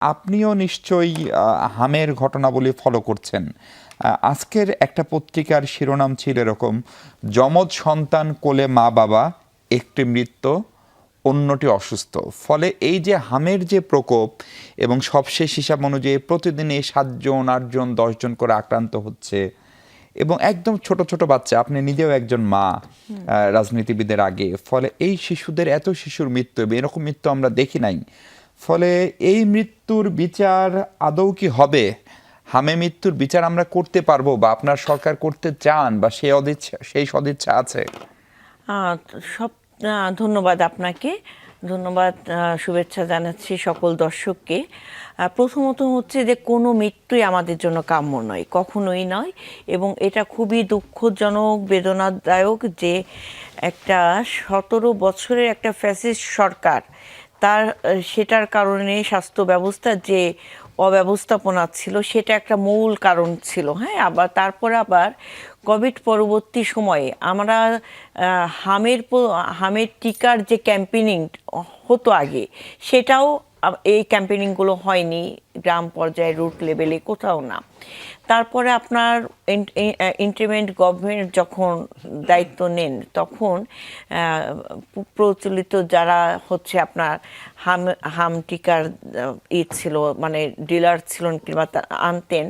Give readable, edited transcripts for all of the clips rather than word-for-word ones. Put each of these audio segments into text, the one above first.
আপনিও নিশ্চয়ই হামের ঘটনাবলী ফলো করছেন। আজকের একটা পত্রিকার শিরোনাম ছিল এরকম, যমজ সন্তান কোলে মা বাবা, একটি মৃত, অন্যটি অসুস্থ। ফলে এই যে হামের যে প্রকোপ, এবং সবশেষ হিসাব অনুযায়ী প্রতিদিনে 7 জন 8 জন 10 জন করে আক্রান্ত হচ্ছে, এবং একদম ছোট ছোট বাচ্চা, আপনি নিজেও একজন মা রাজনীতিবিদের আগে। ফলে এই শিশুদের, এত শিশুর মৃত্যু, এরকম মৃত্যু আমরা দেখি নাই। ফলে এই মৃত্যুর বিচার আদৌ কি হবে? হামে মৃত্যুর বিচার আমরা করতে পারবো, বা আপনার সরকার করতে চান, বা সেই সদিচ্ছা আছে? সব ধন্যবাদ আপনাকে, ধন্যবাদ, শুভেচ্ছা জানাচ্ছি সকল দর্শককে। প্রথমত হচ্ছে যে কোনো মৃত্যুই আমাদের জন্য কাম্য নয়, কখনোই নয়। এবং এটা খুবই দুঃখজনক, বেদনাদায়ক যে একটা 17 বছরের একটা ফ্যাসিস্ট সরকার, সেটার কারণে স্বাস্থ্য ব্যবস্থার যে অব্যবস্থাপনা ছিল সেটা একটা মূল কারণ ছিল। হ্যাঁ, আবার তারপরে আবার কোভিড পরবর্তী সময়ে আমরা হামের টিকার যে ক্যাম্পেইনিং হতো আগে, সেটাও এই ক্যাম্পেইনিংগুলো হয়নি গ্রাম পর্যায়ে, রুট লেভেলে কোথাও না। তারপরে আপনার ইন্টারিম গভর্নমেন্ট যখন দায়িত্ব নেন, তখন প্রচলিত যারা হচ্ছে আপনার হাম টিকার ছিল, মানে ডিলার ছিলেন কিংবা আনতেন,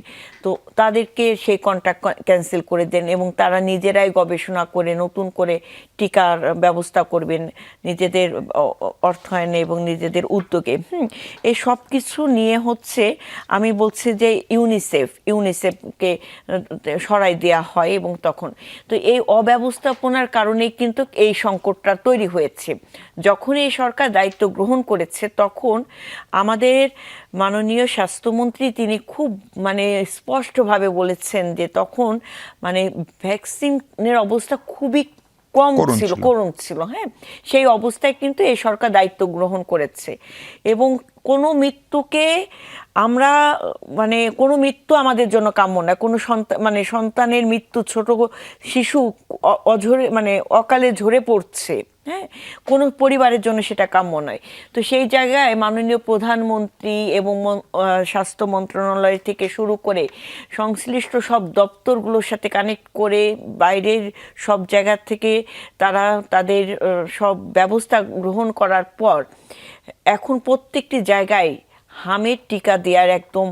তো তাদেরকে সেই কন্ট্রাক্ট ক্যান্সেল করে দেন এবং তারা নিজেরাই গবেষণা করে নতুন করে টিকার ব্যবস্থা করবেন নিজেদের অর্থায়নে এবং নিজেদের উদ্যোগে। এই সব কিছু নিয়ে হচ্ছে আমি বলছি যে ইউনিসেফকে সরাই দেওয়া হয়, এবং তখন তো এই অব্যবস্থাপনার কারণেই কিন্তু এই সংকটটা তৈরি হয়েছে। যখন এই সরকার দায়িত্ব গ্রহণ করেছে, তখন আমাদের মাননীয় স্বাস্থ্যমন্ত্রী তিনি খুব মানে স্পষ্টভাবে বলেছেন যে তখন মানে ভ্যাকসিনের অবস্থা খুবই করুণ ছিল। হ্যাঁ, সেই অবস্থায় কিন্তু এই সরকার দায়িত্ব গ্রহণ করেছে। এবং কোনো মৃত্যুকে আমরা মানে কোনো মৃত্যু আমাদের জন্য কাম্য না। কোনো সন্তানের মৃত্যু, ছোট শিশু অকালে ঝরে পড়ছে, হ্যাঁ, কোনো পরিবারের জন্য সেটা কাম্য নয়। তো সেই জায়গায় মাননীয় প্রধানমন্ত্রী এবং স্বাস্থ্য মন্ত্রণালয় থেকে শুরু করে সংশ্লিষ্ট সব দপ্তরগুলোর সাথে কানেক্ট করে বাইরের সব জায়গা থেকে তারা তাদের সব ব্যবস্থা গ্রহণ করার পর এখন প্রত্যেকটি জায়গায় হামের টিকা দেওয়ার একদম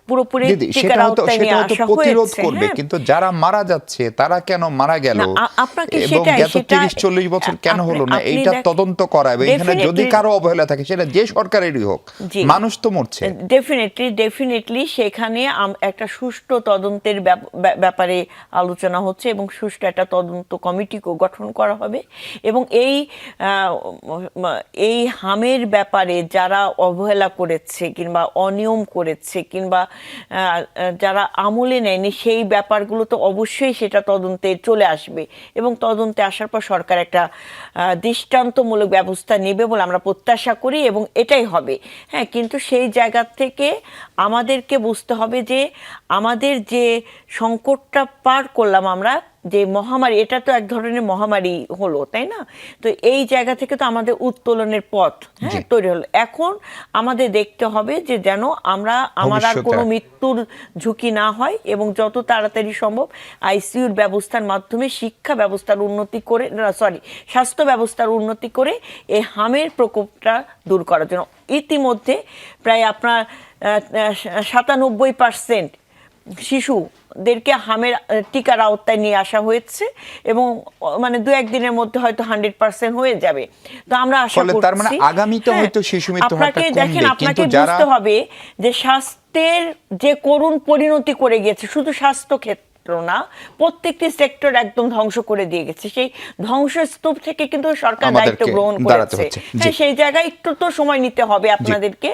পুরোপুরি টিকার আওতায় নিয়ে আসা হয়েছে। কিন্তু যারা মারা যাচ্ছে তারা কেন মারা গেল, এবং গত 30-40 বছর কেন হলো না, এইটা তদন্ত করা। এবং এখানে যদি কারো অবহেলা থাকে, সেটা যে সরকারেরই হোক, মানুষ তো মরছে। ডেফিনেটলি সেখানে একটা সুষ্ঠু তদন্তের ব্যাপারে আলোচনা হচ্ছে, এবং সুষ্ঠু একটা তদন্ত কমিটিকেও গঠন করা হবে। এবং এই হামের ব্যাপারে যারা অবহেলা করেছে কিংবা অনিয়ম করেছে কিংবা যারা আমলে নেয়নি, সেই ব্যাপারগুলো তো অবশ্যই সেটা তদন্তে চলে আসবে, এবং তদন্তে আসার পর সরকার একটা দৃষ্টান্তমূলক ব্যবস্থা নেবে বলে আমরা প্রত্যাশা করি, এবং এটাই হবে। হ্যাঁ, কিন্তু সেই জায়গা থেকে আমাদেরকে বুঝতে হবে যে আমাদের যে সংকটটা পার করলাম আমরা, যে মহামারী, এটা তো এক ধরনের মহামারী হলো, তাই না? তো এই জায়গা থেকে তো আমাদের উত্তোলনের পথ তৈরি হলো। এখন আমাদের দেখতে হবে যে যেন আমার আর কোনো মৃত্যুর ঝুঁকি না হয়, এবং যত তাড়াতাড়ি সম্ভব আইসিইউর ব্যবস্থার মাধ্যমে শিক্ষা ব্যবস্থার উন্নতি করে, স্বাস্থ্য ব্যবস্থার উন্নতি করে এই হামের প্রকোপটা দূর করার জন্য। ইতিমধ্যে প্রায় আপনার 97% শিশুদেরকে হামের টিকার আওতায় নিয়ে আসা হয়েছে, এবং মানে 2-1 দিনের মধ্যে হয়তো 100% হয়ে যাবে। তো আমরা আশা করছি তার মানে আগামীতে হয়তো শিশু মৃত্যু হারটা কমবে। দেখেন, আপনাকে বুঝতে হবে যে স্বাস্থ্যের যে করুণ পরিণতি করে গিয়েছে, শুধু স্বাস্থ্য ক্ষেত্র না, প্রত্যেকটি সেক্টর একদম ধ্বংস করে দিয়ে গেছে। সেই ধ্বংসস্তূপ থেকে কিন্তু সরকার দায়িত্ব গ্রহণ করেছে। হ্যাঁ, সেই জায়গায় একটু তো সময় নিতে হবে আপনাদেরকে।